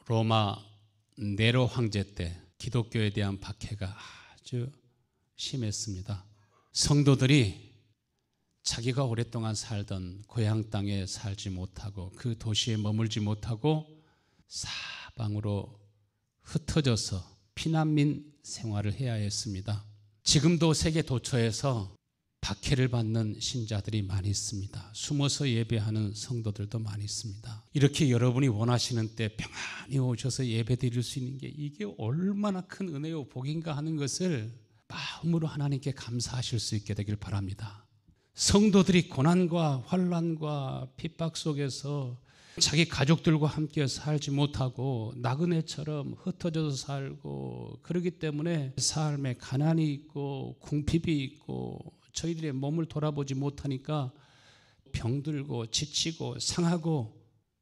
로마 네로 황제 때 기독교에 대한 박해가 아주 심했습니다. 성도들이 자기가 오랫동안 살던 고향 땅에 살지 못하고 그 도시에 머물지 못하고 사방으로 흩어져서 피난민 생활을 해야 했습니다. 지금도 세계 도처에서 박해를 받는 신자들이 많이 있습니다. 숨어서 예배하는 성도들도 많이 있습니다. 이렇게 여러분이 원하시는 때 평안히 오셔서 예배 드릴 수 있는 게 이게 얼마나 큰 은혜요 복인가 하는 것을 마음으로 하나님께 감사하실 수 있게 되길 바랍니다. 성도들이 고난과 환난과 핍박 속에서 자기 가족들과 함께 살지 못하고 나그네처럼 흩어져서 살고, 그렇기 때문에 삶에 가난이 있고 궁핍이 있고 저희들의 몸을 돌아보지 못하니까 병들고 지치고 상하고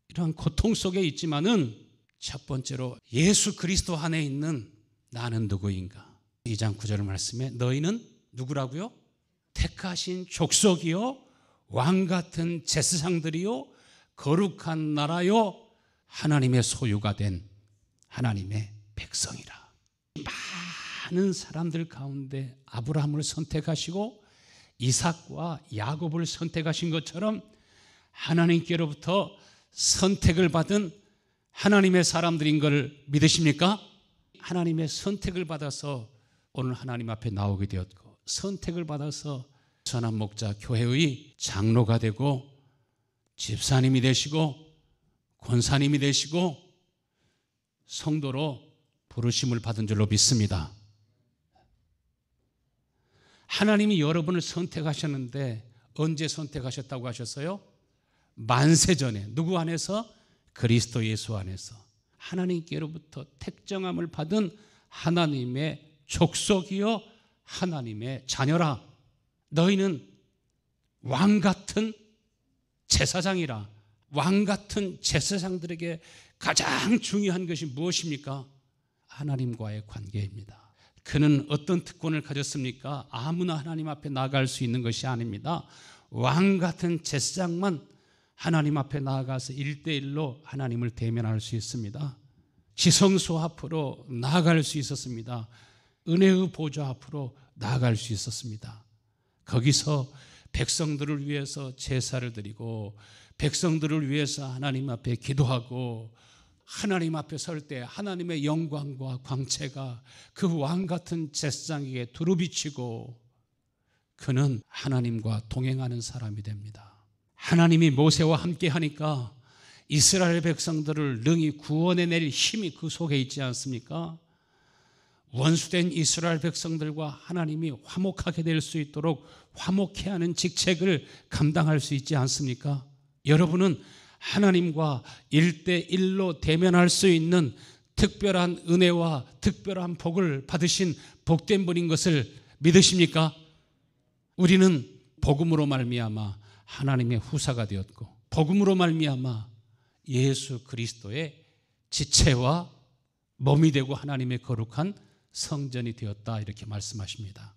이러한 고통 속에 있지만은, 첫 번째로 예수 그리스도 안에 있는 나는 누구인가? 2장 9절 말씀에 너희는 누구라고요? 택하신 족속이요 왕같은 제사장들이요 거룩한 나라요 하나님의 소유가 된 하나님의 백성이라. 많은 사람들 가운데 아브라함을 선택하시고 이삭과 야곱을 선택하신 것처럼 하나님께로부터 선택을 받은 하나님의 사람들인 걸 믿으십니까? 하나님의 선택을 받아서 오늘 하나님 앞에 나오게 되었고, 선택을 받아서 선한 목자 교회의 장로가 되고 집사님이 되시고 권사님이 되시고 성도로 부르심을 받은 줄로 믿습니다. 하나님이 여러분을 선택하셨는데 언제 선택하셨다고 하셨어요? 만세전에. 누구 안에서? 그리스도 예수 안에서. 하나님께로부터 택정함을 받은 하나님의 족속이요 하나님의 자녀라. 너희는 왕같은 제사장이라. 왕같은 제사장들에게 가장 중요한 것이 무엇입니까? 하나님과의 관계입니다. 그는 어떤 특권을 가졌습니까? 아무나 하나님 앞에 나아갈 수 있는 것이 아닙니다. 왕같은 제사장만 하나님 앞에 나아가서 1대1로 하나님을 대면할 수 있습니다. 지성소 앞으로 나아갈 수 있었습니다. 은혜의 보좌 앞으로 나아갈 수 있었습니다. 거기서 백성들을 위해서 제사를 드리고 백성들을 위해서 하나님 앞에 기도하고, 하나님 앞에 설 때 하나님의 영광과 광채가 그 왕같은 제사장에게 두루비치고 그는 하나님과 동행하는 사람이 됩니다. 하나님이 모세와 함께 하니까 이스라엘 백성들을 능히 구원해낼 힘이 그 속에 있지 않습니까? 원수된 이스라엘 백성들과 하나님이 화목하게 될 수 있도록 화목해 하는 직책을 감당할 수 있지 않습니까? 여러분은 하나님과 1대1로 대면할 수 있는 특별한 은혜와 특별한 복을 받으신 복된 분인 것을 믿으십니까? 우리는 복음으로 말미암아 하나님의 후사가 되었고, 복음으로 말미암아 예수 그리스도의 지체와 몸이 되고 하나님의 거룩한 성전이 되었다, 이렇게 말씀하십니다.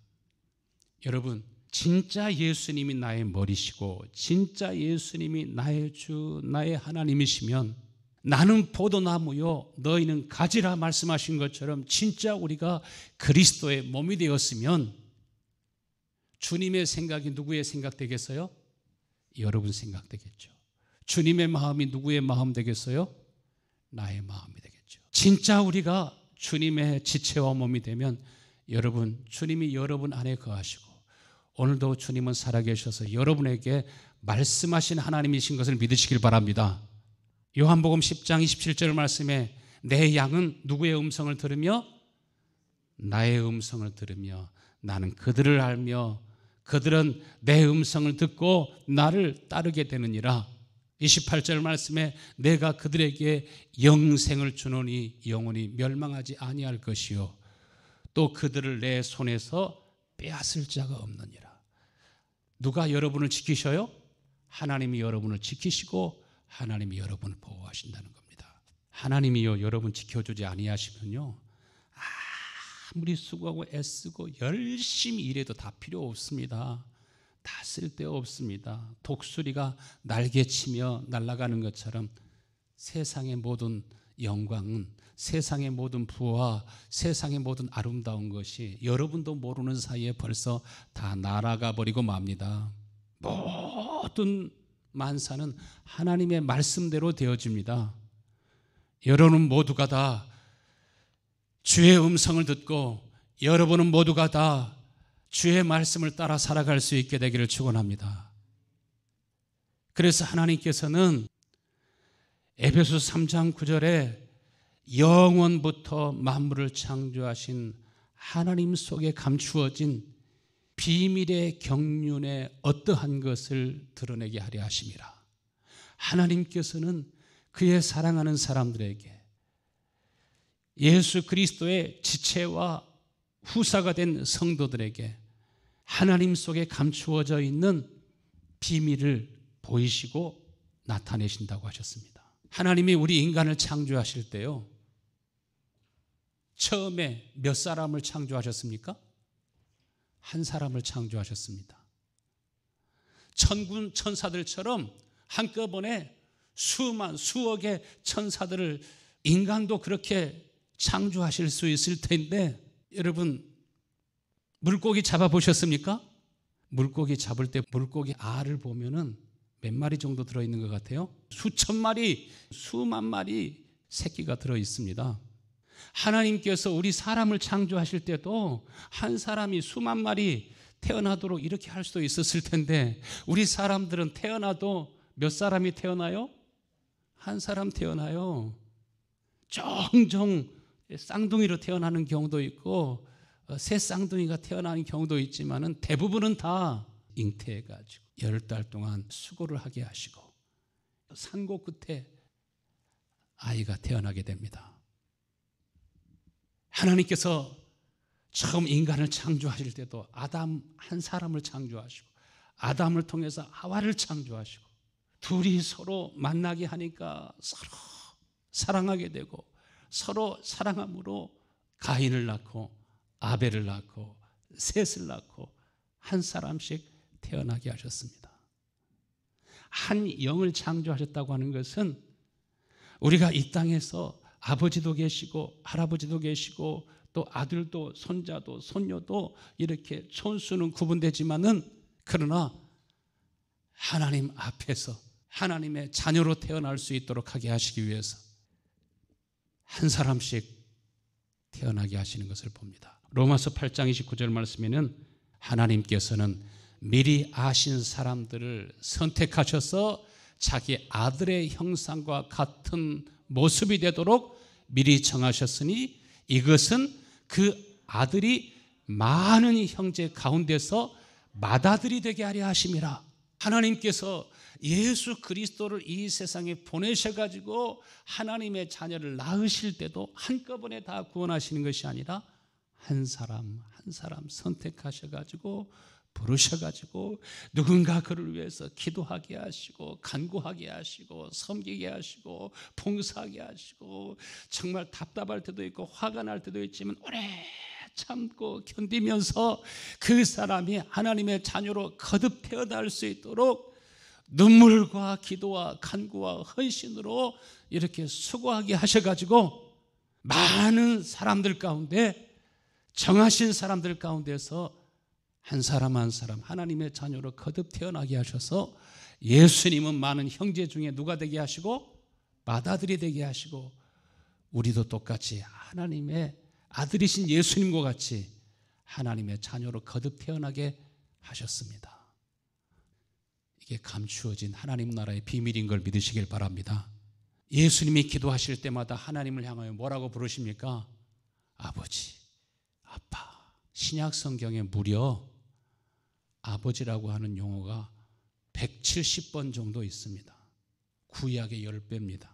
여러분, 진짜 예수님이 나의 머리시고 진짜 예수님이 나의 주, 나의 하나님이시면 나는 포도나무요 너희는 가지라 말씀하신 것처럼 진짜 우리가 그리스도의 몸이 되었으면 주님의 생각이 누구의 생각 되겠어요? 여러분 생각 되겠죠. 주님의 마음이 누구의 마음 되겠어요? 나의 마음이 되겠죠. 진짜 우리가 주님의 지체와 몸이 되면 여러분, 주님이 여러분 안에 거하시고 오늘도 주님은 살아계셔서 여러분에게 말씀하신 하나님이신 것을 믿으시길 바랍니다. 요한복음 10장 27절 말씀에 내 양은 누구의 음성을 들으며? 나의 음성을 들으며 나는 그들을 알며 그들은 내 음성을 듣고 나를 따르게 되느니라. 28절 말씀에 내가 그들에게 영생을 주노니 영원히 멸망하지 아니할 것이요 또 그들을 내 손에서 빼앗을 자가 없느니라. 누가 여러분을 지키셔요? 하나님이 여러분을 지키시고 하나님이 여러분을 보호하신다는 겁니다. 하나님이요 여러분 지켜주지 아니하시면요 아무리 수고하고 애쓰고 열심히 일해도 다 필요 없습니다. 다 쓸데없습니다. 독수리가 날개치며 날아가는 것처럼 세상의 모든 영광은 세상의 모든 부와 세상의 모든 아름다운 것이 여러분도 모르는 사이에 벌써 다 날아가 버리고 맙니다. 모든 만사는 하나님의 말씀대로 되어집니다. 여러분 모두가 다 주의 음성을 듣고 여러분은 모두가 다 주의 말씀을 따라 살아갈 수 있게 되기를 축원합니다. 그래서 하나님께서는 에베소서 3장 9절에 영원부터 만물을 창조하신 하나님 속에 감추어진 비밀의 경륜의 어떠한 것을 드러내게 하려 하심이라. 하나님께서는 그의 사랑하는 사람들에게 예수 그리스도의 지체와 후사가 된 성도들에게 하나님 속에 감추어져 있는 비밀을 보이시고 나타내신다고 하셨습니다. 하나님이 우리 인간을 창조하실 때요, 처음에 몇 사람을 창조하셨습니까? 한 사람을 창조하셨습니다. 천군 천사들처럼 한꺼번에 수억의 천사들을 인간도 그렇게 창조하실 수 있을 텐데, 여러분 물고기 잡아보셨습니까? 물고기 잡을 때 물고기 알을 보면은 몇 마리 정도 들어있는 것 같아요? 수천 마리, 수만 마리 새끼가 들어있습니다. 하나님께서 우리 사람을 창조하실 때도 한 사람이 수만 마리 태어나도록 이렇게 할 수도 있었을 텐데, 우리 사람들은 태어나도 몇 사람이 태어나요? 한 사람 태어나요. 종종 쌍둥이로 태어나는 경우도 있고 새 쌍둥이가 태어나는 경우도 있지만은 대부분은 다 잉태해가지고 10달 동안 수고를 하게 하시고 산고 끝에 아이가 태어나게 됩니다. 하나님께서 처음 인간을 창조하실 때도 아담 한 사람을 창조하시고 아담을 통해서 하와를 창조하시고 둘이 서로 만나게 하니까 서로 사랑하게 되고 서로 사랑함으로 가인을 낳고 아벨을 낳고 셋을 낳고 한 사람씩 태어나게 하셨습니다. 한 영을 창조하셨다고 하는 것은 우리가 이 땅에서 아버지도 계시고 할아버지도 계시고 또 아들도 손자도 손녀도 이렇게 촌수는 구분되지만은, 그러나 하나님 앞에서 하나님의 자녀로 태어날 수 있도록 하게 하시기 위해서 한 사람씩 태어나게 하시는 것을 봅니다. 로마서 8장 29절 말씀에는 하나님께서는 미리 아신 사람들을 선택하셔서 자기 아들의 형상과 같은 모습이 되도록 미리 정하셨으니 이것은 그 아들이 많은 형제 가운데서 맏아들이 되게 하려 하심이라. 하나님께서 예수 그리스도를 이 세상에 보내셔가지고 하나님의 자녀를 낳으실 때도 한꺼번에 다 구원하시는 것이 아니라 한 사람 한 사람 선택하셔가지고 부르셔가지고 누군가 그를 위해서 기도하게 하시고 간구하게 하시고 섬기게 하시고 봉사하게 하시고 정말 답답할 때도 있고 화가 날 때도 있지만 오래 참고 견디면서 그 사람이 하나님의 자녀로 거듭 태어날 수 있도록 눈물과 기도와 간구와 헌신으로 이렇게 수고하게 하셔가지고 많은 사람들 가운데 정하신 사람들 가운데서 한 사람 한 사람 하나님의 자녀로 거듭 태어나게 하셔서 예수님은 많은 형제 중에 누가 되게 하시고 맏아들이 되게 하시고 우리도 똑같이 하나님의 아들이신 예수님과 같이 하나님의 자녀로 거듭 태어나게 하셨습니다. 이게 감추어진 하나님 나라의 비밀인 걸 믿으시길 바랍니다. 예수님이 기도하실 때마다 하나님을 향하여 뭐라고 부르십니까? 아버지, 아빠. 신약 성경에 무려 아버지라고 하는 용어가 170번 정도 있습니다. 구약의 10배입니다.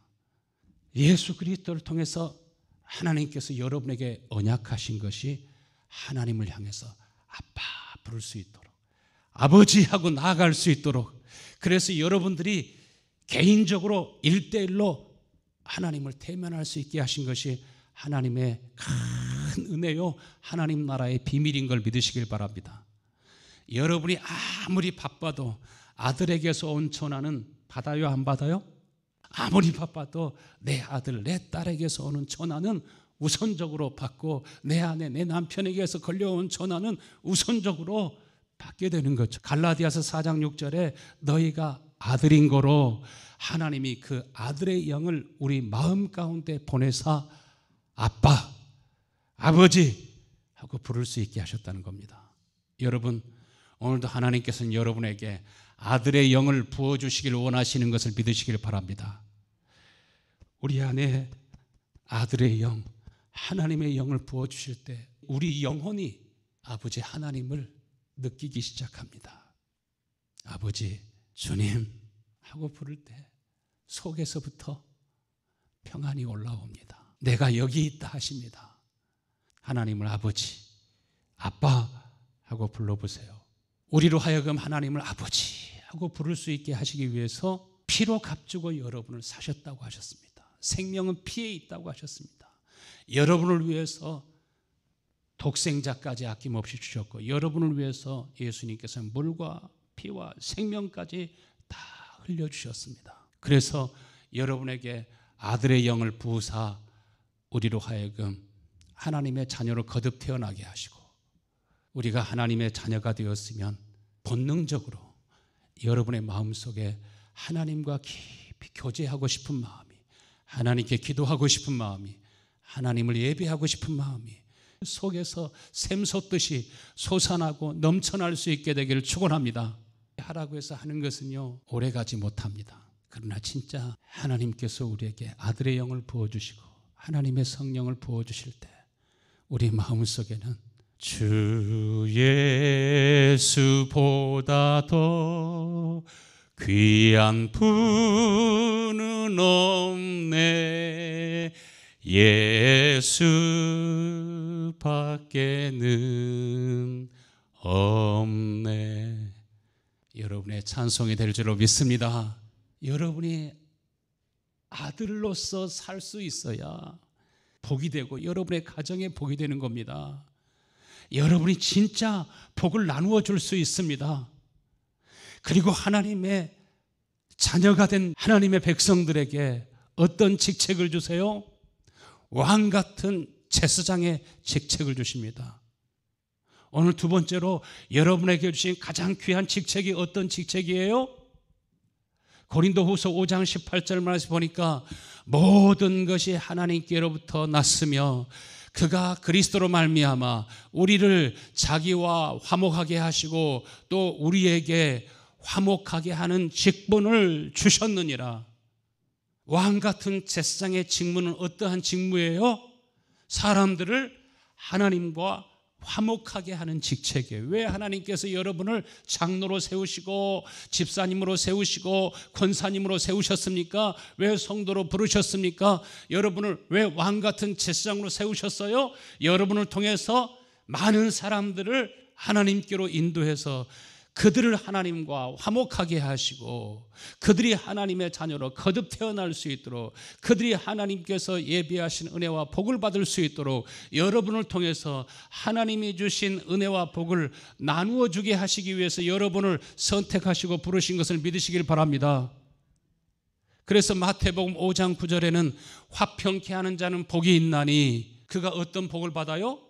예수 그리스도를 통해서 하나님께서 여러분에게 언약하신 것이 하나님을 향해서 아빠 부를 수 있도록, 아버지하고 나아갈 수 있도록, 그래서 여러분들이 개인적으로 1대1로 하나님을 대면할 수 있게 하신 것이 하나님의 큰 은혜요, 하나님 나라의 비밀인 걸 믿으시길 바랍니다. 여러분이 아무리 바빠도 아들에게서 온 전화는 받아요, 안 받아요? 아무리 바빠도 내 아들, 내 딸에게서 오는 전화는 우선적으로 받고 내 아내, 내 남편에게서 걸려온 전화는 우선적으로 받게 되는 거죠. 갈라디아서 4장 6절에 너희가 아들인 거로 하나님이 그 아들의 영을 우리 마음 가운데 보내사 아빠, 아버지 하고 부를 수 있게 하셨다는 겁니다. 여러분, 오늘도 하나님께서는 여러분에게 아들의 영을 부어주시길 원하시는 것을 믿으시길 바랍니다. 우리 안에 아들의 영, 하나님의 영을 부어주실 때 우리 영혼이 아버지 하나님을 느끼기 시작합니다. 아버지, 주님 하고 부를 때 속에서부터 평안이 올라옵니다. 내가 여기 있다 하십니다. 하나님을 아버지, 아빠 하고 불러보세요. 우리로 하여금 하나님을 아버지 하고 부를 수 있게 하시기 위해서 피로 값주고 여러분을 사셨다고 하셨습니다. 생명은 피에 있다고 하셨습니다. 여러분을 위해서 독생자까지 아낌없이 주셨고 여러분을 위해서 예수님께서 물과 피와 생명까지 다 흘려주셨습니다. 그래서 여러분에게 아들의 영을 부으사 우리로 하여금 하나님의 자녀로 거듭 태어나게 하시고 우리가 하나님의 자녀가 되었으면 본능적으로 여러분의 마음속에 하나님과 깊이 교제하고 싶은 마음이, 하나님께 기도하고 싶은 마음이, 하나님을 예배하고 싶은 마음이 속에서 샘솟듯이 솟아나고 넘쳐날 수 있게 되기를 축원합니다. 하라고 해서 하는 것은요 오래가지 못합니다. 그러나 진짜 하나님께서 우리에게 아들의 영을 부어주시고 하나님의 성령을 부어주실 때 우리 마음속에는 주 예수보다 더 귀한 분은 없네, 예수밖에는 없네. 여러분의 찬송이 될 줄로 믿습니다. 여러분이 아들로서 살 수 있어야 복이 되고 여러분의 가정에 복이 되는 겁니다. 여러분이 진짜 복을 나누어 줄 수 있습니다. 그리고 하나님의 자녀가 된 하나님의 백성들에게 어떤 직책을 주세요? 왕 같은 제사장의 직책을 주십니다. 오늘 두 번째로 여러분에게 주신 가장 귀한 직책이 어떤 직책이에요? 고린도후서 5장 18절 말씀 보니까 모든 것이 하나님께로부터 났으며 그가 그리스도로 말미암아 우리를 자기와 화목하게 하시고 또 우리에게 화목하게 하는 직분을 주셨느니라. 왕 같은 제사장의 직무는 어떠한 직무예요? 사람들을 하나님과 화목하게 하는 직책이에요. 왜 하나님께서 여러분을 장로로 세우시고 집사님으로 세우시고 권사님으로 세우셨습니까? 왜 성도로 부르셨습니까? 여러분을 왜 왕 같은 제사장으로 세우셨어요? 여러분을 통해서 많은 사람들을 하나님께로 인도해서 그들을 하나님과 화목하게 하시고 그들이 하나님의 자녀로 거듭 태어날 수 있도록 그들이 하나님께서 예비하신 은혜와 복을 받을 수 있도록 여러분을 통해서 하나님이 주신 은혜와 복을 나누어 주게 하시기 위해서 여러분을 선택하시고 부르신 것을 믿으시길 바랍니다. 그래서 마태복음 5장 9절에는 화평케 하는 자는 복이 있나니 그가 어떤 복을 받아요?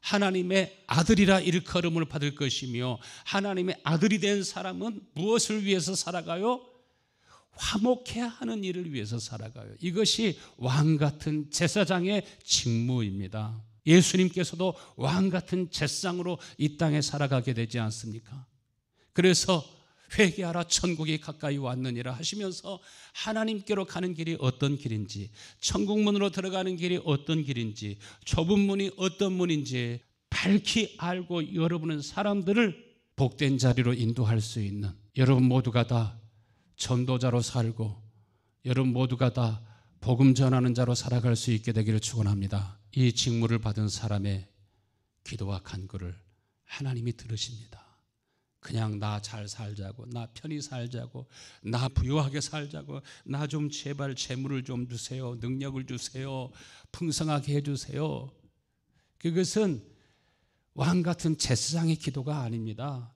하나님의 아들이라 일컬음을 받을 것이며 하나님의 아들이 된 사람은 무엇을 위해서 살아가요? 화목해야 하는 일을 위해서 살아가요. 이것이 왕 같은 제사장의 직무입니다. 예수님께서도 왕 같은 제사장으로 이 땅에 살아가게 되지 않습니까? 그래서 회개하라 천국이 가까이 왔느니라 하시면서 하나님께로 가는 길이 어떤 길인지, 천국문으로 들어가는 길이 어떤 길인지, 좁은 문이 어떤 문인지 밝히 알고 여러분은 사람들을 복된 자리로 인도할 수 있는, 여러분 모두가 다 전도자로 살고 여러분 모두가 다 복음 전하는 자로 살아갈 수 있게 되기를 축원합니다. 이 직무를 받은 사람의 기도와 간구를 하나님이 들으십니다. 그냥 나 잘 살자고, 나 편히 살자고, 나 부유하게 살자고, 나 좀 제발 재물을 좀 주세요, 능력을 주세요, 풍성하게 해주세요. 그것은 왕 같은 제사장의 기도가 아닙니다.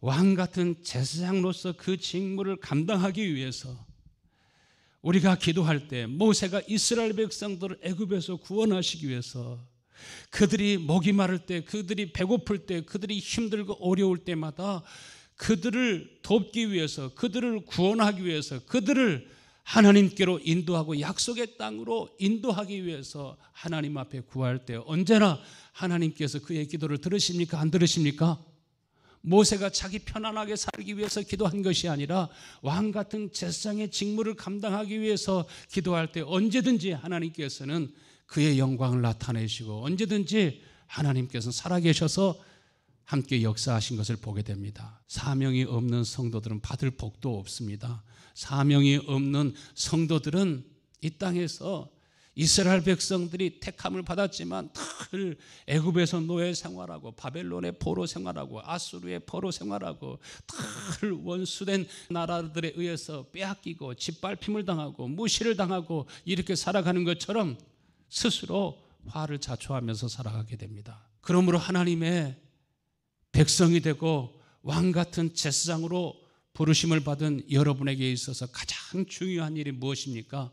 왕 같은 제사장으로서 그 직무를 감당하기 위해서 우리가 기도할 때 모세가 이스라엘 백성들을 애굽에서 구원하시기 위해서 그들이 목이 마를 때, 그들이 배고플 때, 그들이 힘들고 어려울 때마다 그들을 돕기 위해서, 그들을 구원하기 위해서, 그들을 하나님께로 인도하고 약속의 땅으로 인도하기 위해서 하나님 앞에 구할 때 언제나 하나님께서 그의 기도를 들으십니까? 안 들으십니까? 모세가 자기 편안하게 살기 위해서 기도한 것이 아니라 왕 같은 제사장의 직무를 감당하기 위해서 기도할 때 언제든지 하나님께서는 그의 영광을 나타내시고 언제든지 하나님께서는 살아계셔서 함께 역사하신 것을 보게 됩니다. 사명이 없는 성도들은 받을 복도 없습니다. 사명이 없는 성도들은 이 땅에서 이스라엘 백성들이 택함을 받았지만 늘 애굽에서 노예 생활하고 바벨론의 포로 생활하고 아수르의 포로 생활하고 늘 원수된 나라들에 의해서 빼앗기고 짓밟힘을 당하고 무시를 당하고 이렇게 살아가는 것처럼 스스로 화를 자초하면서 살아가게 됩니다. 그러므로 하나님의 백성이 되고 왕 같은 제사장으로 부르심을 받은 여러분에게 있어서 가장 중요한 일이 무엇입니까?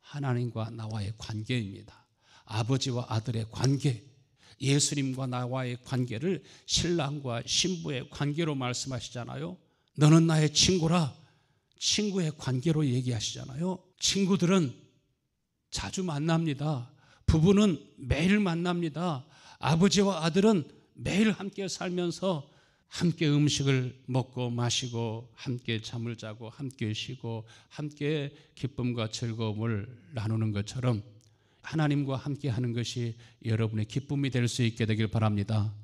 하나님과 나와의 관계입니다. 아버지와 아들의 관계, 예수님과 나와의 관계를 신랑과 신부의 관계로 말씀하시잖아요. 너는 나의 친구라, 친구의 관계로 얘기하시잖아요. 친구들은 자주 만납니다. 부부는 매일 만납니다. 아버지와 아들은 매일 함께 살면서 함께 음식을 먹고 마시고 함께 잠을 자고 함께 쉬고 함께 기쁨과 즐거움을 나누는 것처럼 하나님과 함께 하는 것이 여러분의 기쁨이 될 수 있게 되길 바랍니다.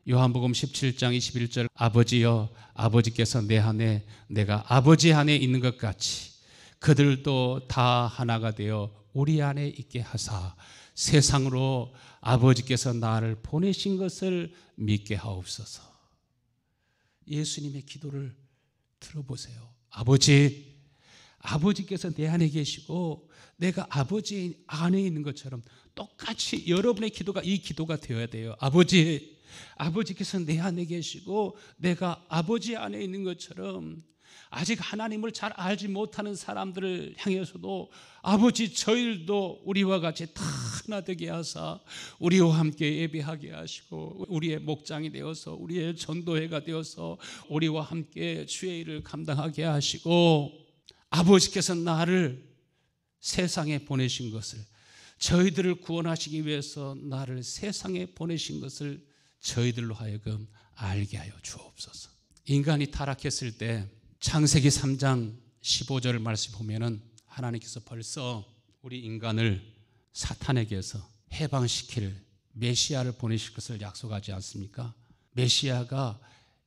요한복음 17장 21절 아버지여 아버지께서 내 안에 내가 아버지 안에 있는 것 같이 그들도 다 하나가 되어 우리 안에 있게 하사 세상으로 아버지께서 나를 보내신 것을 믿게 하옵소서. 예수님의 기도를 들어보세요. 아버지께서 내 안에 계시고 내가 아버지 안에 있는 것처럼 똑같이 여러분의 기도가 이 기도가 되어야 돼요. 아버지께서 내 안에 계시고 내가 아버지 안에 있는 것처럼 아직 하나님을 잘 알지 못하는 사람들을 향해서도 아버지 저희들도 우리와 같이 다 하나 되게 하사 우리와 함께 예배하게 하시고 우리의 목장이 되어서 우리의 전도회가 되어서 우리와 함께 주의 일을 감당하게 하시고 아버지께서 나를 세상에 보내신 것을 저희들을 구원하시기 위해서 나를 세상에 보내신 것을 저희들로 하여금 알게 하여 주옵소서. 인간이 타락했을 때 창세기 3장 15절 말씀 보면은 하나님께서 벌써 우리 인간을 사탄에게서 해방시킬 메시아를 보내실 것을 약속하지 않습니까? 메시아가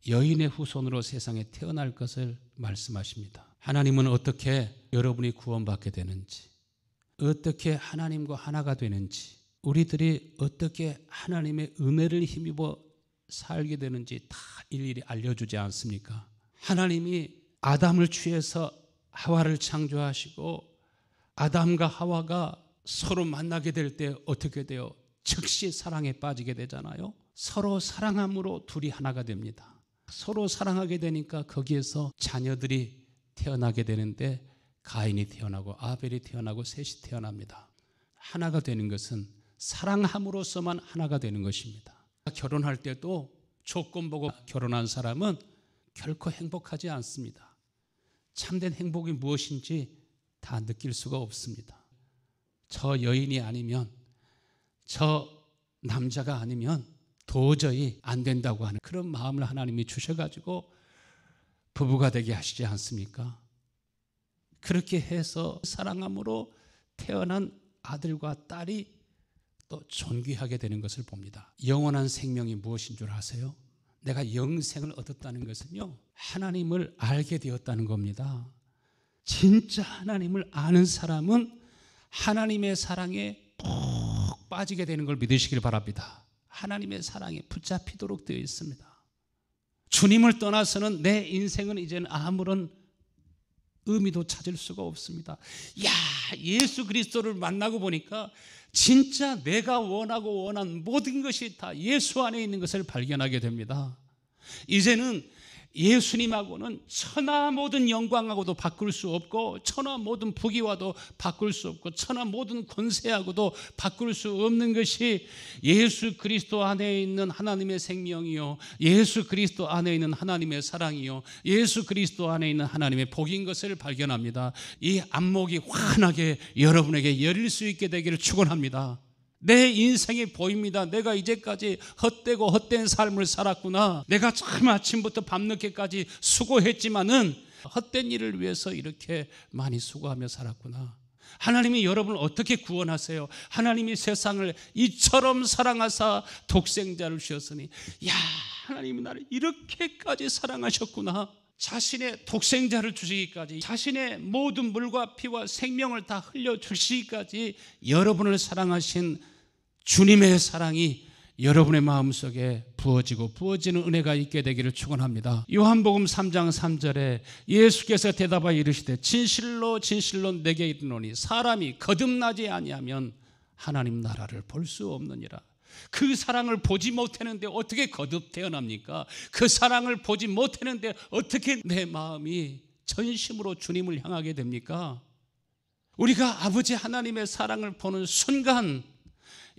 여인의 후손으로 세상에 태어날 것을 말씀하십니다. 하나님은 어떻게 여러분이 구원받게 되는지, 어떻게 하나님과 하나가 되는지, 우리들이 어떻게 하나님의 은혜를 힘입어 살게 되는지 다 일일이 알려주지 않습니까? 하나님이 아담을 취해서 하와를 창조하시고 아담과 하와가 서로 만나게 될 때 어떻게 돼요? 즉시 사랑에 빠지게 되잖아요. 서로 사랑함으로 둘이 하나가 됩니다. 서로 사랑하게 되니까 거기에서 자녀들이 태어나게 되는데 가인이 태어나고 아벨이 태어나고 셋이 태어납니다. 하나가 되는 것은 사랑함으로써만 하나가 되는 것입니다. 결혼할 때도 조건 보고 결혼한 사람은 결코 행복하지 않습니다. 참된 행복이 무엇인지 다 느낄 수가 없습니다. 저 여인이 아니면, 저 남자가 아니면 도저히 안 된다고 하는 그런 마음을 하나님이 주셔가지고 부부가 되게 하시지 않습니까? 그렇게 해서 사랑함으로 태어난 아들과 딸이 또 존귀하게 되는 것을 봅니다. 영원한 생명이 무엇인 줄 아세요? 내가 영생을 얻었다는 것은요, 하나님을 알게 되었다는 겁니다. 진짜 하나님을 아는 사람은 하나님의 사랑에 푹 빠지게 되는 걸 믿으시길 바랍니다. 하나님의 사랑에 붙잡히도록 되어 있습니다. 주님을 떠나서는 내 인생은 이제는 아무런 의미도 찾을 수가 없습니다. 예수 그리스도를 만나고 보니까 진짜 내가 원하고 원한 모든 것이 다 예수 안에 있는 것을 발견하게 됩니다. 이제는 예수님하고는 천하 모든 영광하고도 바꿀 수 없고 천하 모든 부귀와도 바꿀 수 없고 천하 모든 권세하고도 바꿀 수 없는 것이 예수 그리스도 안에 있는 하나님의 생명이요, 예수 그리스도 안에 있는 하나님의 사랑이요, 예수 그리스도 안에 있는 하나님의 복인 것을 발견합니다. 이 안목이 환하게 여러분에게 열릴 수 있게 되기를 축원합니다. 내 인생이 보입니다. 내가 이제까지 헛되고 헛된 삶을 살았구나. 내가 참 아침부터 밤늦게까지 수고했지만은 헛된 일을 위해서 이렇게 많이 수고하며 살았구나. 하나님이 여러분을 어떻게 구원하세요? 하나님이 세상을 이처럼 사랑하사 독생자를 주셨으니, 야, 하나님이 나를 이렇게까지 사랑하셨구나. 자신의 독생자를 주시기까지, 자신의 모든 물과 피와 생명을 다 흘려주시기까지 여러분을 사랑하신 주님의 사랑이 여러분의 마음속에 부어지는 은혜가 있게 되기를 축원합니다. 요한복음 3장 3절에 예수께서 대답하여 이르시되 진실로 진실로 내게 이르노니 사람이 거듭나지 아니하면 하나님 나라를 볼 수 없느니라. 그 사랑을 보지 못했는데 어떻게 거듭 태어납니까? 그 사랑을 보지 못했는데 어떻게 내 마음이 전심으로 주님을 향하게 됩니까? 우리가 아버지 하나님의 사랑을 보는 순간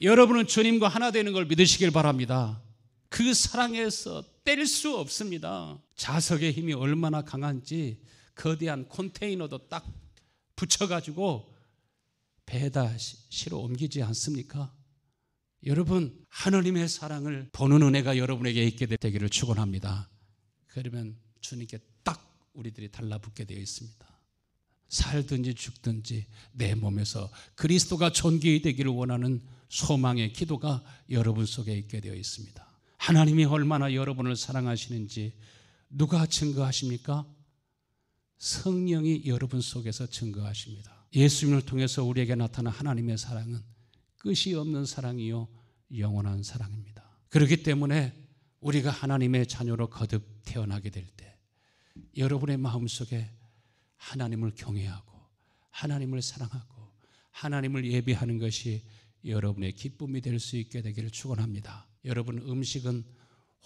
여러분은 주님과 하나 되는 걸 믿으시길 바랍니다. 그 사랑에서 뗄 수 없습니다. 자석의 힘이 얼마나 강한지 거대한 컨테이너도 딱 붙여가지고 배에다 실어 옮기지 않습니까? 여러분, 하나님의 사랑을 보는 은혜가 여러분에게 있게 되기를 축원합니다. 그러면 주님께 딱 우리들이 달라붙게 되어 있습니다. 살든지 죽든지 내 몸에서 그리스도가 존귀히 되기를 원하는 소망의 기도가 여러분 속에 있게 되어 있습니다. 하나님이 얼마나 여러분을 사랑하시는지 누가 증거하십니까? 성령이 여러분 속에서 증거하십니다. 예수님을 통해서 우리에게 나타난 하나님의 사랑은 끝이 없는 사랑이요 영원한 사랑입니다. 그렇기 때문에 우리가 하나님의 자녀로 거듭 태어나게 될 때 여러분의 마음속에 하나님을 경외하고 하나님을 사랑하고 하나님을 예배하는 것이 여러분의 기쁨이 될 수 있게 되기를 축원합니다. 여러분, 음식은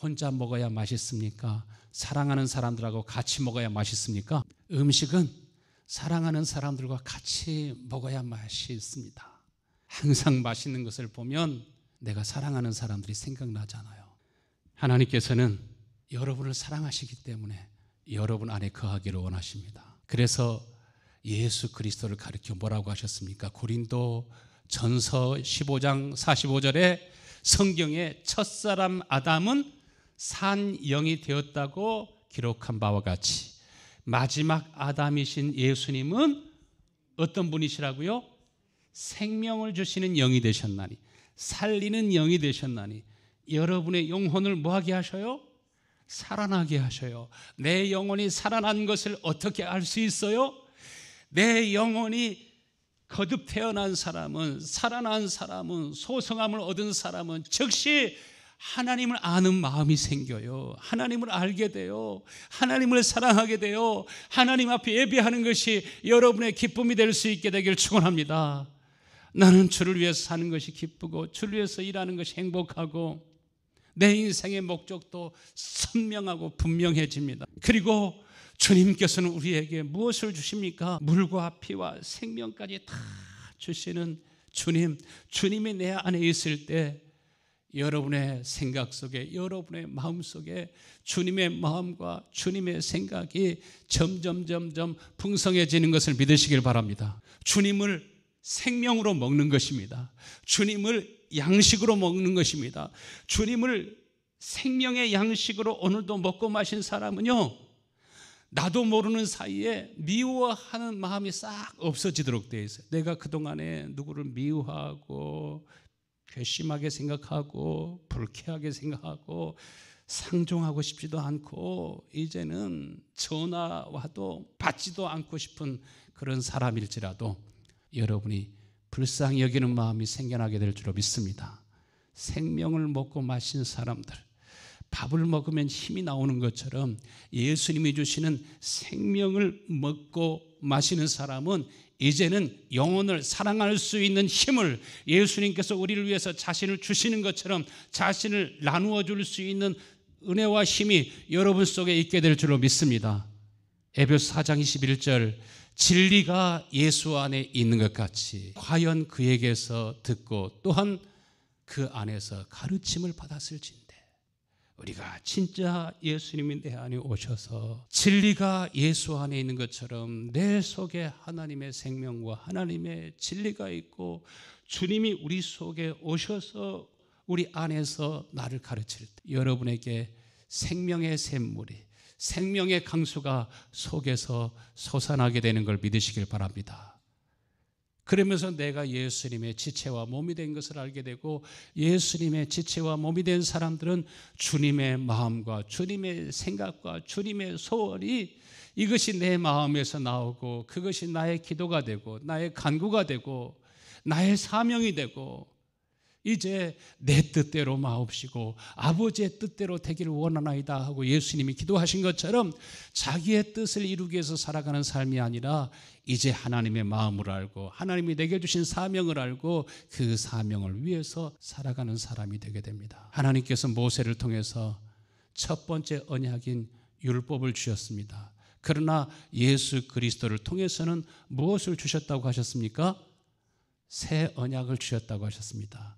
혼자 먹어야 맛있습니까? 사랑하는 사람들하고 같이 먹어야 맛있습니까? 음식은 사랑하는 사람들과 같이 먹어야 맛있습니다. 항상 맛있는 것을 보면 내가 사랑하는 사람들이 생각나잖아요. 하나님께서는 여러분을 사랑하시기 때문에 여러분 안에 거하기를 원하십니다. 그래서 예수 그리스도를 가리켜 뭐라고 하셨습니까? 고린도 전서 15장 45절에 성경에 첫사람 아담은 산 영이 되었다고 기록한 바와 같이 마지막 아담이신 예수님은 어떤 분이시라고요? 생명을 주시는 영이 되셨나니, 살리는 영이 되셨나니 여러분의 영혼을 뭐하게 하셔요? 살아나게 하셔요. 내 영혼이 살아난 것을 어떻게 알 수 있어요? 내 영혼이 거듭 태어난 사람은, 살아난 사람은, 소성함을 얻은 사람은 즉시 하나님을 아는 마음이 생겨요. 하나님을 알게 돼요. 하나님을 사랑하게 돼요. 하나님 앞에 예배하는 것이 여러분의 기쁨이 될 수 있게 되길 축원합니다. 나는 주를 위해서 사는 것이 기쁘고 주를 위해서 일하는 것이 행복하고 내 인생의 목적도 선명하고 분명해집니다. 그리고 주님께서는 우리에게 무엇을 주십니까? 물과 피와 생명까지 다 주시는 주님, 주님이 내 안에 있을 때 여러분의 생각 속에, 여러분의 마음 속에 주님의 마음과 주님의 생각이 점점 풍성해지는 것을 믿으시길 바랍니다. 주님을 생명으로 먹는 것입니다. 주님을 양식으로 먹는 것입니다. 주님을 생명의 양식으로 오늘도 먹고 마신 사람은요, 나도 모르는 사이에 미워하는 마음이 싹 없어지도록 되어 있어요. 내가 그동안에 누구를 미워하고 괘씸하게 생각하고 불쾌하게 생각하고 상종하고 싶지도 않고 이제는 전화 와도 받지도 않고 싶은 그런 사람일지라도 여러분이 불쌍히 여기는 마음이 생겨나게 될 줄로 믿습니다. 생명을 먹고 마신 사람들, 밥을 먹으면 힘이 나오는 것처럼 예수님이 주시는 생명을 먹고 마시는 사람은 이제는 영혼을 사랑할 수 있는 힘을 예수님께서 우리를 위해서 자신을 주시는 것처럼 자신을 나누어 줄 수 있는 은혜와 힘이 여러분 속에 있게 될 줄로 믿습니다. 에베소 4장 21절 진리가 예수 안에 있는 것 같이 과연 그에게서 듣고 또한 그 안에서 가르침을 받았을진데 우리가 진짜 예수님이 내 안에 오셔서 진리가 예수 안에 있는 것처럼 내 속에 하나님의 생명과 하나님의 진리가 있고 주님이 우리 속에 오셔서 우리 안에서 나를 가르칠 때 여러분에게 생명의 샘물이 생명의 강수가 속에서 솟아나게 되는 걸 믿으시길 바랍니다. 그러면서 내가 예수님의 지체와 몸이 된 것을 알게 되고 예수님의 지체와 몸이 된 사람들은 주님의 마음과 주님의 생각과 주님의 소원이 이것이 내 마음에서 나오고 그것이 나의 기도가 되고 나의 간구가 되고 나의 사명이 되고 이제 내 뜻대로 마옵시고 아버지의 뜻대로 되기를 원하나이다 하고 예수님이 기도하신 것처럼 자기의 뜻을 이루기 위해서 살아가는 삶이 아니라 이제 하나님의 마음을 알고 하나님이 내게 주신 사명을 알고 그 사명을 위해서 살아가는 사람이 되게 됩니다. 하나님께서 모세를 통해서 첫 번째 언약인 율법을 주셨습니다. 그러나 예수 그리스도를 통해서는 무엇을 주셨다고 하셨습니까? 새 언약을 주셨다고 하셨습니다.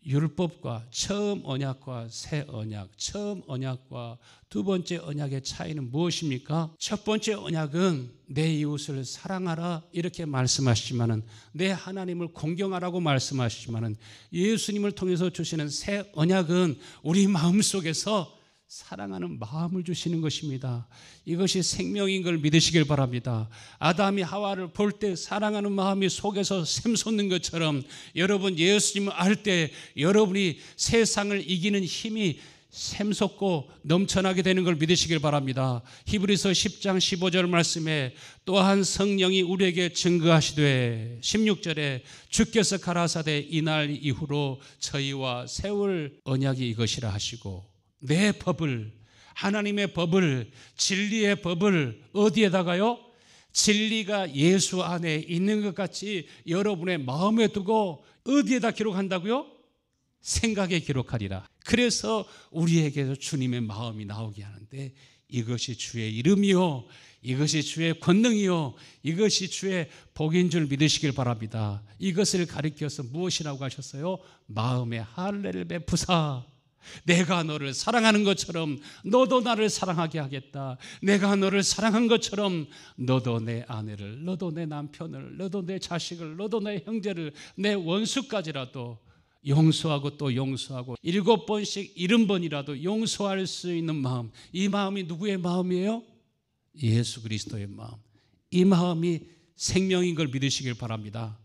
율법과 처음 언약과 새 언약, 처음 언약과 두 번째 언약의 차이는 무엇입니까? 첫 번째 언약은 내 이웃을 사랑하라 이렇게 말씀하시지만은 내 하나님을 공경하라고 말씀하시지만은 예수님을 통해서 주시는 새 언약은 우리 마음속에서 사랑하는 마음을 주시는 것입니다. 이것이 생명인 걸 믿으시길 바랍니다. 아담이 하와를 볼 때 사랑하는 마음이 속에서 샘솟는 것처럼 여러분 예수님을 알 때 여러분이 세상을 이기는 힘이 샘솟고 넘쳐나게 되는 걸 믿으시길 바랍니다. 히브리서 10장 15절 말씀에 또한 성령이 우리에게 증거하시되 16절에 주께서 가라사대 이날 이후로 저희와 세울 언약이 이것이라 하시고 내 법을 하나님의 법을 진리의 법을 어디에다가요? 진리가 예수 안에 있는 것 같이 여러분의 마음에 두고 어디에다 기록한다고요? 생각에 기록하리라. 그래서 우리에게서 주님의 마음이 나오게 하는데 이것이 주의 이름이요 이것이 주의 권능이요 이것이 주의 복인 줄 믿으시길 바랍니다. 이것을 가리켜서 무엇이라고 하셨어요? 마음의 할례를 베푸사 내가 너를 사랑하는 것처럼 너도 나를 사랑하게 하겠다. 내가 너를 사랑한 것처럼 너도 내 아내를, 너도 내 남편을, 너도 내 자식을, 너도 내 형제를, 내 원수까지라도 용서하고 또 용서하고 7번씩 70번이라도 용서할 수 있는 마음. 이 마음이 누구의 마음이에요? 예수 그리스도의 마음. 이 마음이 생명인 걸 믿으시길 바랍니다.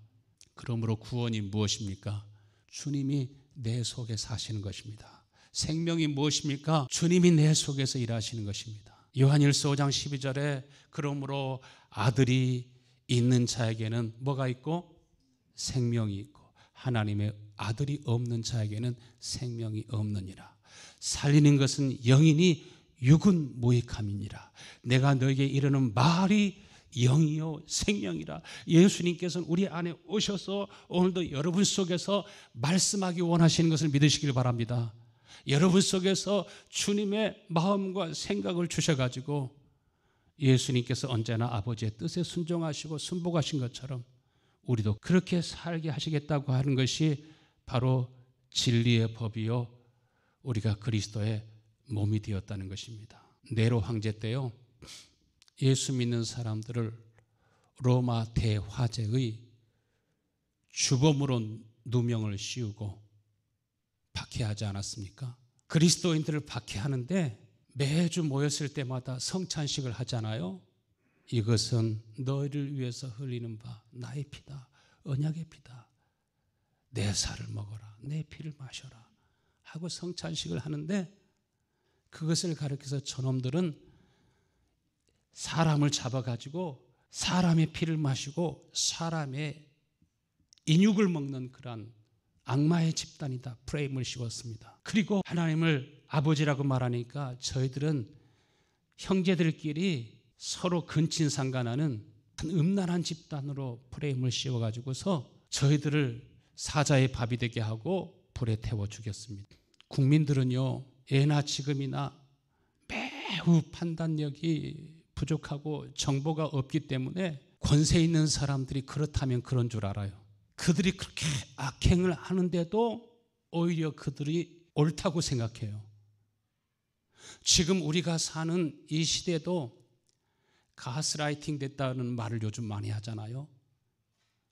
그러므로 구원이 무엇입니까? 주님이 내 속에 사시는 것입니다. 생명이 무엇입니까? 주님이 내 속에서 일하시는 것입니다. 요한일서 5장 12절에 그러므로 아들이 있는 자에게는 뭐가 있고? 생명이 있고 하나님의 아들이 없는 자에게는 생명이 없느니라. 살리는 것은 영이니 육은 무익함이니라. 내가 너에게 이르는 말이 영이요 생명이라. 예수님께서는 우리 안에 오셔서 오늘도 여러분 속에서 말씀하기 원하시는 것을 믿으시길 바랍니다. 여러분 속에서 주님의 마음과 생각을 주셔가지고 예수님께서 언제나 아버지의 뜻에 순종하시고 순복하신 것처럼 우리도 그렇게 살게 하시겠다고 하는 것이 바로 진리의 법이요 우리가 그리스도의 몸이 되었다는 것입니다. 네로 황제 때요 예수 믿는 사람들을 로마 대화재의 주범으로 누명을 씌우고 박해하지 않았습니까? 그리스도인들을 박해하는데 매주 모였을 때마다 성찬식을 하잖아요. 이것은 너희를 위해서 흘리는 바 나의 피다. 언약의 피다. 내 살을 먹어라. 내 피를 마셔라. 하고 성찬식을 하는데 그것을 가리켜서 저놈들은 사람을 잡아가지고 사람의 피를 마시고 사람의 인육을 먹는 그런 악마의 집단이다 프레임을 씌웠습니다. 그리고 하나님을 아버지라고 말하니까 저희들은 형제들끼리 서로 근친상간하는 음란한 집단으로 프레임을 씌워가지고서 저희들을 사자의 밥이 되게 하고 불에 태워 죽였습니다. 국민들은요 예나 지금이나 매우 판단력이 부족하고 정보가 없기 때문에 권세 있는 사람들이 그렇다면 그런 줄 알아요. 그들이 그렇게 악행을 하는데도 오히려 그들이 옳다고 생각해요. 지금 우리가 사는 이 시대도 가스라이팅 됐다는 말을 요즘 많이 하잖아요.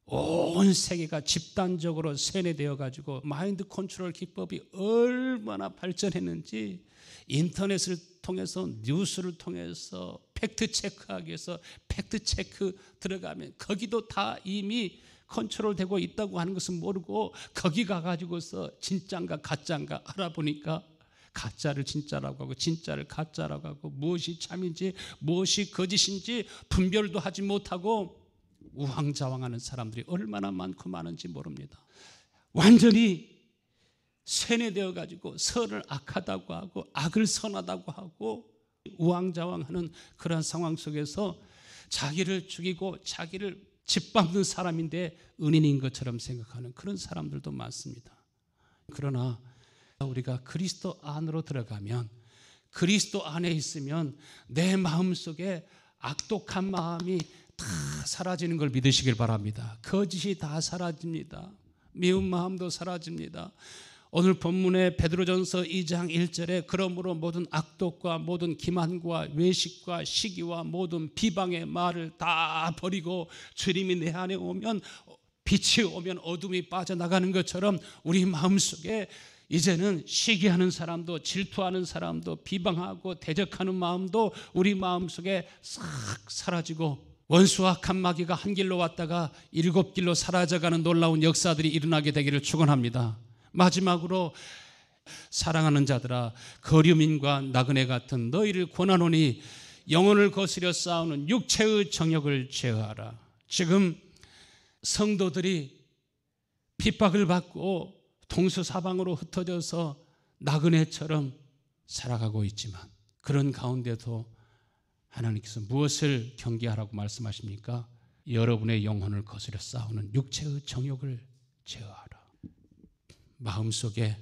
온 세계가 집단적으로 세뇌되어 가지고 마인드 컨트롤 기법이 얼마나 발전했는지 인터넷을 통해서 뉴스를 통해서 팩트 체크하기 위해서 팩트 체크 들어가면 거기도 다 이미 컨트롤되고 있다고 하는 것은 모르고 거기 가가지고서 진짜인가 가짜인가 알아보니까 가짜를 진짜라고 하고 진짜를 가짜라고 하고 무엇이 참인지 무엇이 거짓인지 분별도 하지 못하고 우왕좌왕하는 사람들이 얼마나 많고 많은지 모릅니다. 완전히 세뇌되어 가지고 선을 악하다고 하고 악을 선하다고 하고 우왕좌왕하는 그런 상황 속에서 자기를 죽이고 자기를 짓밟는 사람인데 은인인 것처럼 생각하는 그런 사람들도 많습니다. 그러나 우리가 그리스도 안으로 들어가면 그리스도 안에 있으면 내 마음속에 악독한 마음이 다 사라지는 걸 믿으시길 바랍니다. 거짓이 다 사라집니다. 미운 마음도 사라집니다. 오늘 본문의 베드로전서 2장 1절에 그러므로 모든 악독과 모든 기만과 외식과 시기와 모든 비방의 말을 다 버리고 주님이 내 안에 오면 빛이 오면 어둠이 빠져나가는 것처럼 우리 마음속에 이제는 시기하는 사람도 질투하는 사람도 비방하고 대적하는 마음도 우리 마음속에 싹 사라지고 원수와 칸마귀가 한 길로 왔다가 7길로 사라져가는 놀라운 역사들이 일어나게 되기를 축원합니다. 마지막으로 사랑하는 자들아 거류민과 나그네 같은 너희를 권하노니 영혼을 거스려 싸우는 육체의 정욕을 제어하라. 지금 성도들이 핍박을 받고 동서사방으로 흩어져서 나그네처럼 살아가고 있지만 그런 가운데도 하나님께서 무엇을 경계하라고 말씀하십니까? 여러분의 영혼을 거스려 싸우는 육체의 정욕을 제어하라. 마음속에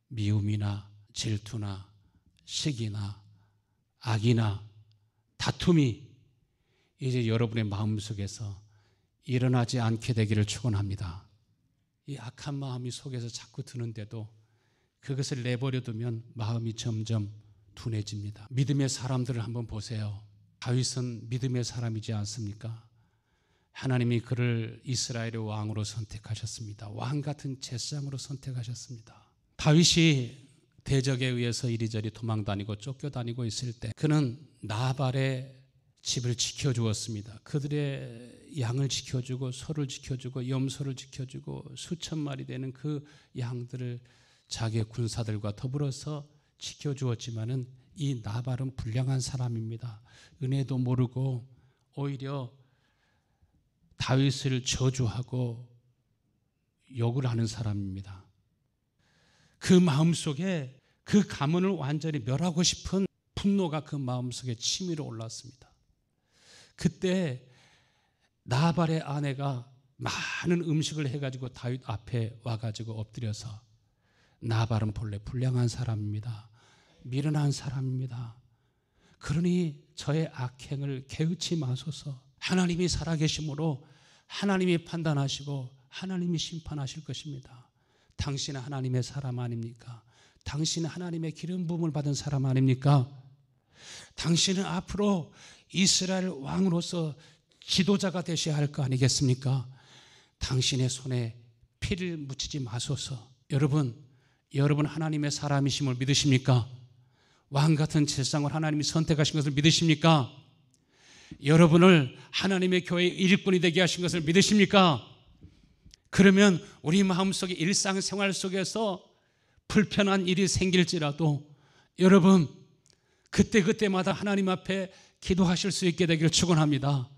미움이나 질투나 시기나 악이나 다툼이 이제 여러분의 마음속에서 일어나지 않게 되기를 축원합니다. 이 악한 마음이 속에서 자꾸 드는데도 그것을 내버려 두면 마음이 점점 둔해집니다. 믿음의 사람들을 한번 보세요. 다윗은 믿음의 사람이지 않습니까? 하나님이 그를 이스라엘의 왕으로 선택하셨습니다. 왕 같은 제사장으로 선택하셨습니다. 다윗이 대적에 의해서 이리저리 도망다니고 쫓겨다니고 있을 때 그는 나발의 집을 지켜주었습니다. 그들의 양을 지켜주고 소를 지켜주고 염소를 지켜주고 수천 마리 되는 그 양들을 자기의 군사들과 더불어서 지켜주었지만은 이 나발은 불량한 사람입니다. 은혜도 모르고 오히려 다윗을 저주하고 욕을 하는 사람입니다. 그 마음속에 그 가문을 완전히 멸하고 싶은 분노가 그 마음속에 치밀어 올랐습니다. 그때 나발의 아내가 많은 음식을 해가지고 다윗 앞에 와가지고 엎드려서 나발은 본래 불량한 사람입니다. 미련한 사람입니다. 그러니 저의 악행을 개의치 마소서. 하나님이 살아계심으로 하나님이 판단하시고 하나님이 심판하실 것입니다. 당신은 하나님의 사람 아닙니까? 당신은 하나님의 기름 부음을 받은 사람 아닙니까? 당신은 앞으로 이스라엘 왕으로서 지도자가 되셔야 할 거 아니겠습니까? 당신의 손에 피를 묻히지 마소서. 여러분 하나님의 사람이심을 믿으십니까? 왕 같은 제사장을 하나님이 선택하신 것을 믿으십니까? 여러분을 하나님의 교회의 일꾼이 되게 하신 것을 믿으십니까? 그러면 우리 마음속에 일상생활 속에서 불편한 일이 생길지라도 여러분 그때마다 하나님 앞에 기도하실 수 있게 되기를 축원합니다.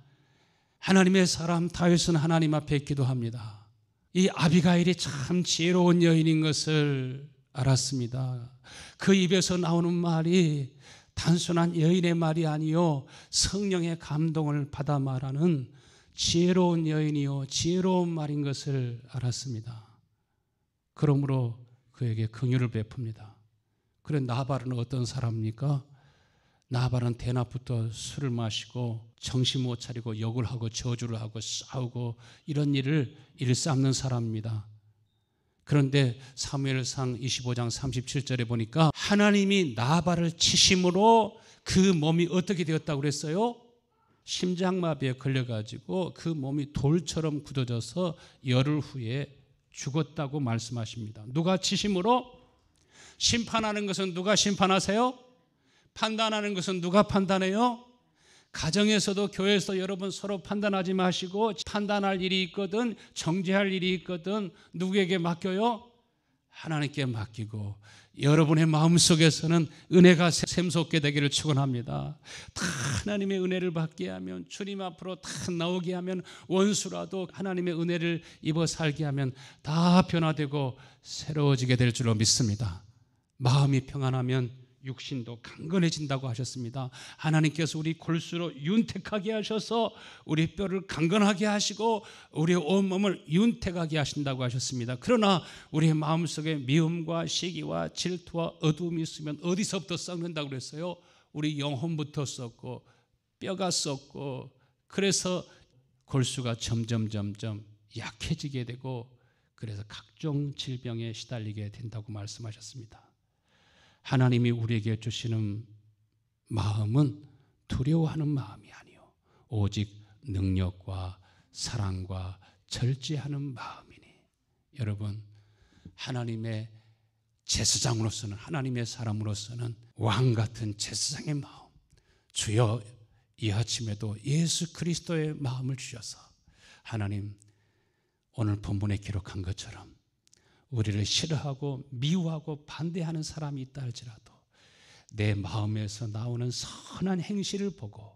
하나님의 사람 다윗은 하나님 앞에 기도합니다. 이 아비가일이 참 지혜로운 여인인 것을 알았습니다. 그 입에서 나오는 말이 단순한 여인의 말이 아니요 성령의 감동을 받아 말하는 지혜로운 여인이요 지혜로운 말인 것을 알았습니다. 그러므로 그에게 긍휼을 베풉니다. 그래, 나발은 어떤 사람입니까? 나발은 대낮부터 술을 마시고 정신 못 차리고 욕을 하고 저주를 하고 싸우고 이런 일을 일삼는 사람입니다. 그런데 사무엘상 25장 37절에 보니까 하나님이 나발을 치심으로 그 몸이 어떻게 되었다고 그랬어요? 심장마비에 걸려가지고 그 몸이 돌처럼 굳어져서 열흘 후에 죽었다고 말씀하십니다. 누가 치심으로? 심판하는 것은 누가 심판하세요? 판단하는 것은 누가 판단해요? 가정에서도 교회에서 여러분 서로 판단하지 마시고, 판단할 일이 있거든, 정죄할 일이 있거든 누구에게 맡겨요? 하나님께 맡기고, 여러분의 마음속에서는 은혜가 샘솟게 되기를 축원합니다. 다 하나님의 은혜를 받게 하면, 주님 앞으로 다 나오게 하면, 원수라도 하나님의 은혜를 입어 살게 하면 다 변화되고 새로워지게 될 줄로 믿습니다. 마음이 평안하면 육신도 강건해진다고 하셨습니다. 하나님께서 우리 골수로 윤택하게 하셔서 우리 뼈를 강건하게 하시고 우리 온몸을 윤택하게 하신다고 하셨습니다. 그러나 우리의 마음속에 미움과 시기와 질투와 어두움이 있으면 어디서부터 썩는다고 그랬어요? 우리 영혼부터 썩고 뼈가 썩고, 그래서 골수가 점점 약해지게 되고, 그래서 각종 질병에 시달리게 된다고 말씀하셨습니다. 하나님이 우리에게 주시는 마음은 두려워하는 마음이 아니요 오직 능력과 사랑과 절제하는 마음이니, 여러분, 하나님의 제사장으로서는, 하나님의 사람으로서는 왕같은 제사장의 마음, 주여 이 아침에도 예수 그리스도의 마음을 주셔서 하나님, 오늘 본문에 기록한 것처럼 우리를 싫어하고 미워하고 반대하는 사람이 있다 할지라도 내 마음에서 나오는 선한 행실을 보고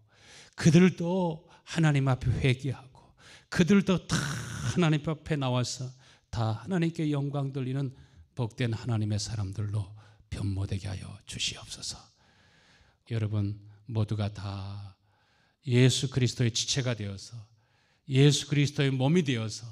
그들도 하나님 앞에 회개하고 그들도 다 하나님 앞에 나와서 다 하나님께 영광 돌리는 복된 하나님의 사람들로 변모되게 하여 주시옵소서. 여러분 모두가 다 예수 그리스도의 지체가 되어서 예수 그리스도의 몸이 되어서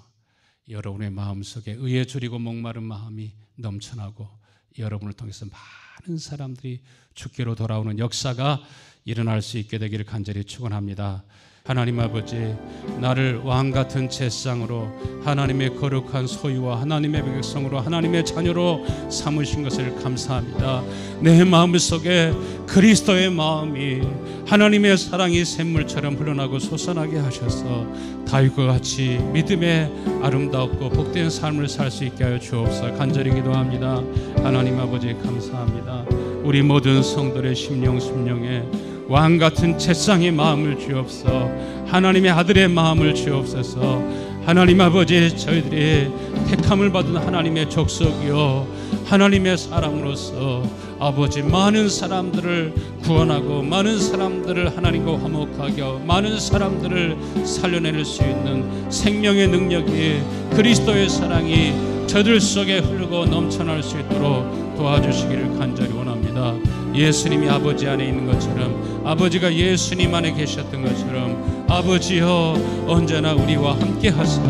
여러분의 마음속에 의에 줄이고 목마른 마음이 넘쳐나고 여러분을 통해서 많은 사람들이 주께로 돌아오는 역사가 일어날 수 있게 되기를 간절히 축원합니다. 하나님 아버지, 나를 왕같은 제사장으로 하나님의 거룩한 소유와 하나님의 백성으로 하나님의 자녀로 삼으신 것을 감사합니다. 내 마음속에 그리스도의 마음이 하나님의 사랑이 샘물처럼 흘러나고 솟아나게 하셔서 다윗과 같이 믿음의 아름답고 복된 삶을 살 수 있게 하여 주옵소서. 간절히 기도합니다. 하나님 아버지 감사합니다. 우리 모든 성도의 심령에 왕같은 제사장의 마음을 주옵소서. 하나님의 아들의 마음을 주옵소서. 하나님 아버지, 저희들이 택함을 받은 하나님의 족속이요 하나님의 사람으로서 아버지, 많은 사람들을 구원하고 많은 사람들을 하나님과 화목하게 하고 많은 사람들을 살려낼 수 있는 생명의 능력이, 그리스도의 사랑이 저들 속에 흐르고 넘쳐날 수 있도록 도와주시기를 간절히 원합니다. 예수님이 아버지 안에 있는 것처럼, 아버지가 예수님 안에 계셨던 것처럼 아버지여 언제나 우리와 함께 하사,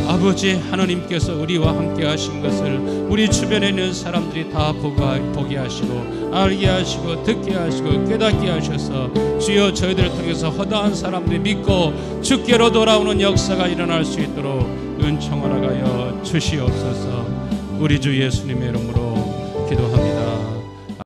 아버지 하나님께서 우리와 함께 하신 것을 우리 주변에 있는 사람들이 다 보게 하시고 알게 하시고 듣게 하시고 깨닫게 하셔서 주여 저희들을 통해서 허다한 사람들이 믿고 주께로 돌아오는 역사가 일어날 수 있도록 은총 허락하여 주시옵소서. 우리 주 예수님의 이름으로 기도합니다.